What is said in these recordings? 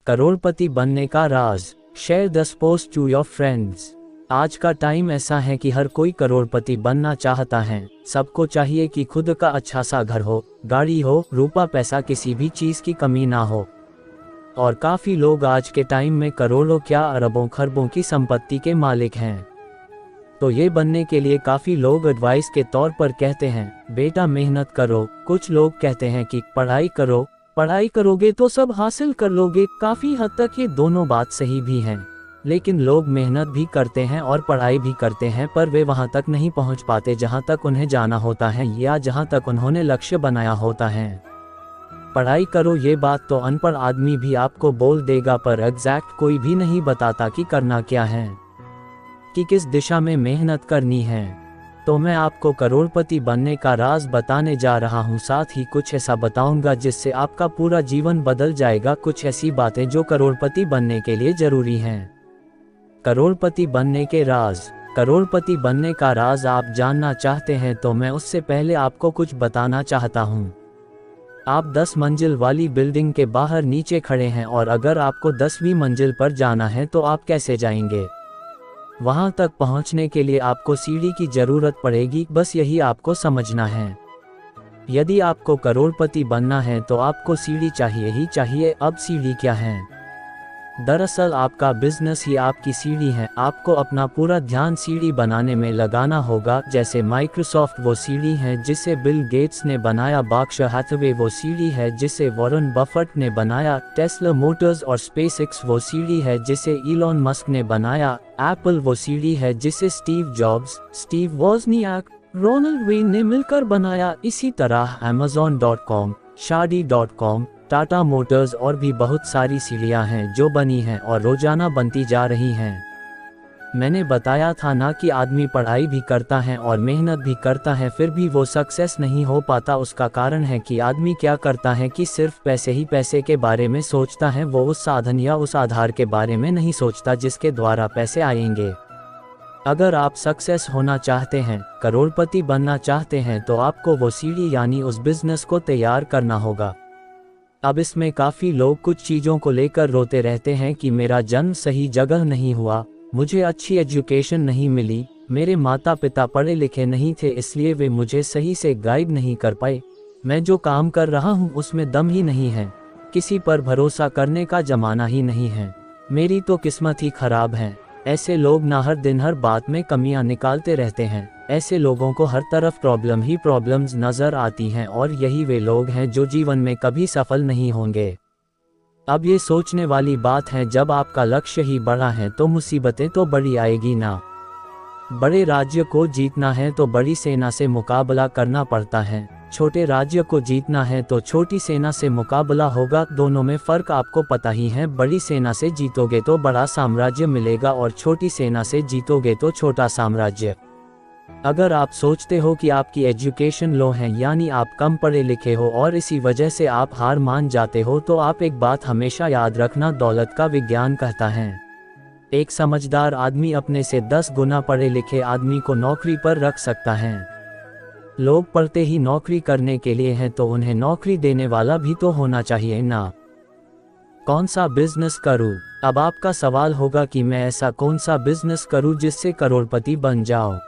करोड़पति बनने का राज, share this post to your friends. आज का टाइम ऐसा है कि हर कोई करोड़पति बनना चाहता है। सबको चाहिए कि खुद का अच्छा सा घर हो, गाड़ी हो, रुपया पैसा किसी भी चीज़ की कमी ना हो। और काफ़ी लोग आज के टाइम में करोड़ों क्या अरबों खरबों की संपत्ति के मालिक हैं। तो ये बनने के लिए काफ़ी लोग एडवाइस के तौर पर कहते हैं, बेटा मेहनत करो। कुछ लोग कहते हैं कि पढ़ाई करो, पढ़ाई करोगे तो सब हासिल कर लोगे। काफ़ी हद तक ये दोनों बात सही भी हैं, लेकिन लोग मेहनत भी करते हैं और पढ़ाई भी करते हैं, पर वे वहाँ तक नहीं पहुँच पाते जहाँ तक उन्हें जाना होता है या जहाँ तक उन्होंने लक्ष्य बनाया होता है। पढ़ाई करो ये बात तो अनपढ़ आदमी भी आपको बोल देगा, पर एग्जैक्ट कोई भी नहीं बताता कि करना क्या है, कि किस दिशा में मेहनत करनी है। तो मैं आपको करोड़पति बनने का राज बताने जा रहा हूँ, साथ ही कुछ ऐसा बताऊंगा जिससे आपका पूरा जीवन बदल जाएगा। कुछ ऐसी बातें जो करोड़पति बनने के लिए जरूरी हैं। करोड़पति बनने के राज। करोड़पति बनने का राज आप जानना चाहते हैं तो मैं उससे पहले आपको कुछ बताना चाहता हूँ। आप 10 मंजिल वाली बिल्डिंग के बाहर नीचे खड़े हैं और अगर आपको 10वीं मंजिल पर जाना है तो आप कैसे जाएंगे? वहां तक पहुंचने के लिए आपको सीढ़ी की जरूरत पड़ेगी, बस यही आपको समझना है। यदि आपको करोड़पति बनना है तो आपको सीढ़ी चाहिए ही चाहिए। अब सीढ़ी क्या है? दरअसल आपका बिजनेस ही आपकी सीढ़ी है। आपको अपना पूरा ध्यान सीढ़ी बनाने में लगाना होगा। जैसे माइक्रोसॉफ्ट वो सीढ़ी है जिसे बिल गेट्स ने बनाया, बर्कशायर हैथवे वो सीढ़ी है जिसे वॉरेन बफेट ने बनाया, टेस्ला मोटर्स और स्पेसएक्स वो सीढ़ी है जिसे इलॉन मस्क ने बनाया, एप्पल वो सीढ़ी है जिसे Steve Jobs, Steve Wozniak, Ronald Wayne ने मिलकर बनाया। इसी तरह Amazon.com, शादी.com, टाटा मोटर्स और भी बहुत सारी सीढ़ियां हैं जो बनी हैं और रोजाना बनती जा रही हैं। मैंने बताया था ना कि आदमी पढ़ाई भी करता है और मेहनत भी करता है, फिर भी वो सक्सेस नहीं हो पाता। उसका कारण है कि आदमी क्या करता है कि सिर्फ पैसे ही पैसे के बारे में सोचता है। वो उस साधन या उस आधार के बारे में नहीं सोचता जिसके द्वारा पैसे आएंगे। अगर आप सक्सेस होना चाहते हैं, करोड़पति बनना चाहते हैं, तो आपको वो सीढ़ी यानी उस बिजनेस को तैयार करना होगा। अब इसमें काफ़ी लोग कुछ चीज़ों को लेकर रोते रहते हैं कि मेरा जन्म सही जगह नहीं हुआ, मुझे अच्छी एजुकेशन नहीं मिली, मेरे माता पिता पढ़े लिखे नहीं थे इसलिए वे मुझे सही से गाइड नहीं कर पाए, मैं जो काम कर रहा हूँ उसमें दम ही नहीं है, किसी पर भरोसा करने का ज़माना ही नहीं है, मेरी तो किस्मत ही खराब है। ऐसे लोग ना हर दिन हर बात में कमियां निकालते रहते हैं। ऐसे लोगों को हर तरफ प्रॉब्लम ही प्रॉब्लम्स नज़र आती हैं और यही वे लोग हैं जो जीवन में कभी सफल नहीं होंगे। अब ये सोचने वाली बात है, जब आपका लक्ष्य ही बड़ा है तो मुसीबतें तो बड़ी आएगी ना। बड़े राज्य को जीतना है तो बड़ी सेना से मुकाबला करना पड़ता है, छोटे राज्य को जीतना है तो छोटी सेना से मुकाबला होगा। दोनों में फ़र्क आपको पता ही है। बड़ी सेना से जीतोगे तो बड़ा साम्राज्य मिलेगा और छोटी सेना से जीतोगे तो छोटा साम्राज्य। अगर आप सोचते हो कि आपकी एजुकेशन लो है यानी आप कम पढ़े लिखे हो और इसी वजह से आप हार मान जाते हो, तो आप एक बात हमेशा याद रखना, दौलत का विज्ञान कहता है एक समझदार आदमी अपने से 10 गुना पढ़े लिखे आदमी को नौकरी पर रख सकता है। लोग पढ़ते ही नौकरी करने के लिए हैं तो उन्हें नौकरी देने वाला भी तो होना चाहिए ना। कौन सा बिजनेस करूं? अब आपका सवाल होगा कि मैं ऐसा कौन सा बिजनेस करूं जिससे करोड़पति बन जाऊं।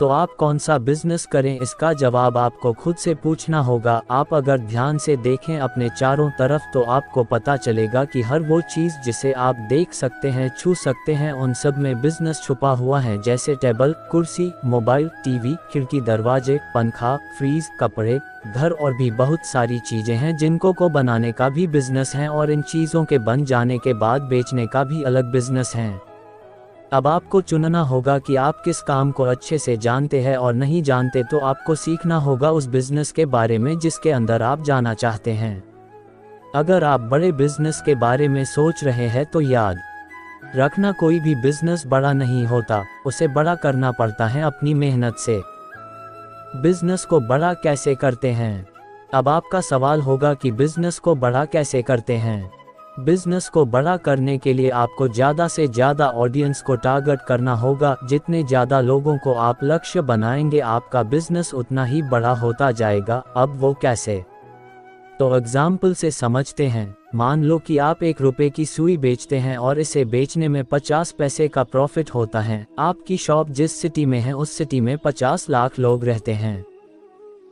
तो आप कौन सा बिजनेस करें, इसका जवाब आपको खुद से पूछना होगा। आप अगर ध्यान से देखें अपने चारों तरफ तो आपको पता चलेगा कि हर वो चीज़ जिसे आप देख सकते हैं, छू सकते हैं, उन सब में बिजनेस छुपा हुआ है। जैसे टेबल, कुर्सी, मोबाइल, टीवी, खिड़की, दरवाजे, पंखा, फ्रीज, कपड़े, घर और भी बहुत सारी चीज़ें हैं जिनको को बनाने का भी बिजनेस है और इन चीज़ों के बन जाने के बाद बेचने का भी अलग बिजनेस है। अब आपको चुनना होगा कि आप किस काम को अच्छे से जानते हैं और नहीं जानते, तो आपको सीखना होगा उस बिजनेस के बारे में जिसके अंदर आप जाना चाहते हैं। अगर आप बड़े बिजनेस के बारे में सोच रहे हैं तो याद रखना, कोई भी बिजनेस बड़ा नहीं होता, उसे बड़ा करना पड़ता है अपनी मेहनत से। बिजनेस को बड़ा कैसे करते हैं? अब आपका सवाल होगा कि बिजनेस को बड़ा कैसे करते हैं। बिजनेस को बड़ा करने के लिए आपको ज़्यादा से ज़्यादा ऑडियंस को टारगेट करना होगा। जितने ज़्यादा लोगों को आप लक्ष्य बनाएंगे आपका बिजनेस उतना ही बड़ा होता जाएगा। अब वो कैसे? तो एग्जाम्पल से समझते हैं। मान लो कि आप 1 रुपए की सुई बेचते हैं और इसे बेचने में 50 पैसे का प्रॉफिट होता है। आपकी शॉप जिस सिटी में है उस सिटी में 50 लाख लोग रहते हैं।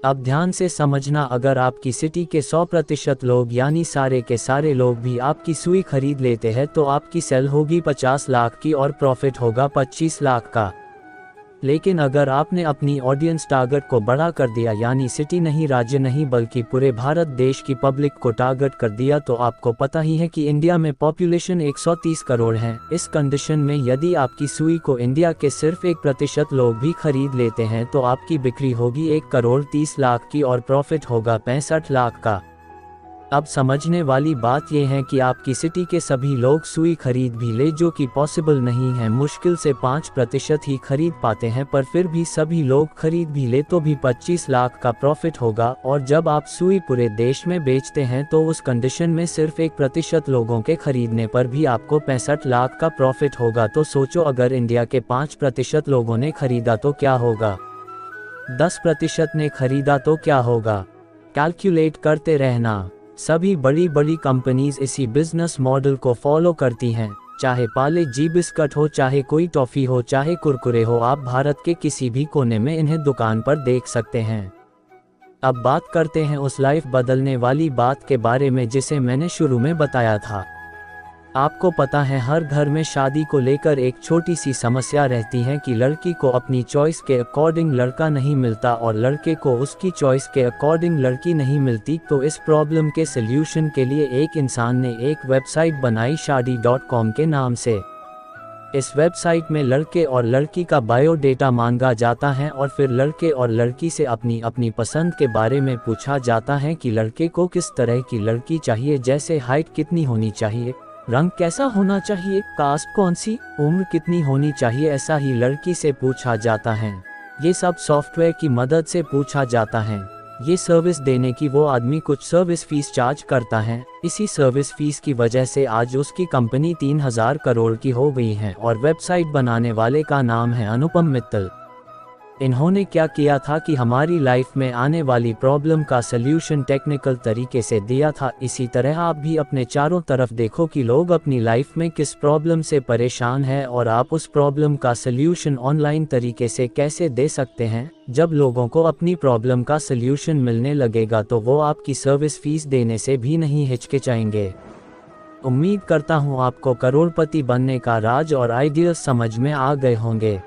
अब ध्यान से समझना, अगर आपकी सिटी के 100% लोग यानी सारे के सारे लोग भी आपकी सुई खरीद लेते हैं तो आपकी सेल होगी 50 लाख की और प्रॉफिट होगा 25 लाख का। लेकिन अगर आपने अपनी ऑडियंस टारगेट को बड़ा कर दिया, यानी सिटी नहीं, राज्य नहीं, बल्कि पूरे भारत देश की पब्लिक को टारगेट कर दिया, तो आपको पता ही है कि इंडिया में पॉपुलेशन 130 करोड़ है। इस कंडीशन में यदि आपकी सुई को इंडिया के सिर्फ 1% लोग भी खरीद लेते हैं तो आपकी बिक्री होगी 1,30,00,000 की और प्रॉफिट होगा 65 लाख का। अब समझने वाली बात यह है कि आपकी सिटी के सभी लोग सुई खरीद भी ले, जो कि पॉसिबल नहीं है। मुश्किल से 5% ही खरीद पाते हैं, पर फिर भी सभी लोग खरीद भी ले तो भी 25 लाख का प्रॉफिट होगा। और जब आप सुई पूरे देश में बेचते हैं तो उस कंडीशन में सिर्फ 1% लोगों के खरीदने पर भी आपको 65 लाख का प्रॉफिट होगा। तो सोचो, अगर इंडिया के 5% लोगों ने खरीदा तो क्या होगा, 10% ने खरीदा तो क्या होगा। कैलकुलेट करते रहना। सभी बड़ी बड़ी कंपनीज इसी बिजनेस मॉडल को फॉलो करती हैं। चाहे पाले जी बिस्कुट हो, चाहे कोई टॉफ़ी हो, चाहे कुरकुरे हो, आप भारत के किसी भी कोने में इन्हें दुकान पर देख सकते हैं। अब बात करते हैं उस लाइफ बदलने वाली बात के बारे में जिसे मैंने शुरू में बताया था। आपको पता है, हर घर में शादी को लेकर एक छोटी सी समस्या रहती है कि लड़की को अपनी चॉइस के अकॉर्डिंग लड़का नहीं मिलता और लड़के को उसकी चॉइस के अकॉर्डिंग लड़की नहीं मिलती। तो इस प्रॉब्लम के सल्यूशन के लिए एक इंसान ने एक वेबसाइट बनाई shaadi.com के नाम से। इस वेबसाइट में लड़के और लड़की का बायोडेटा मांगा जाता है और फिर लड़के और लड़की से अपनी अपनी पसंद के बारे में पूछा जाता है कि लड़के को किस तरह की लड़की चाहिए, जैसे हाइट कितनी होनी चाहिए, रंग कैसा होना चाहिए, कास्ट कौन सी, उम्र कितनी होनी चाहिए, ऐसा ही लड़की से पूछा जाता है। ये सब सॉफ्टवेयर की मदद से पूछा जाता है। ये सर्विस देने की वो आदमी कुछ सर्विस फीस चार्ज करता है। इसी सर्विस फीस की वजह से आज उसकी कंपनी 3000 करोड़ की हो गई है और वेबसाइट बनाने वाले का नाम है अनुपम मित्तल। इन्होंने क्या किया था कि हमारी लाइफ में आने वाली प्रॉब्लम का सल्यूशन टेक्निकल तरीके से दिया था। इसी तरह आप भी अपने चारों तरफ देखो कि लोग अपनी लाइफ में किस प्रॉब्लम से परेशान हैं और आप उस प्रॉब्लम का सल्यूशन ऑनलाइन तरीके से कैसे दे सकते हैं। जब लोगों को अपनी प्रॉब्लम का सल्यूशन मिलने लगेगा तो वो आपकी सर्विस फीस देने से भी नहीं हिचकिचाएंगे। उम्मीद करता हूँ आपको करोड़पति बनने का राज और आइडियाज समझ में आ गए होंगे।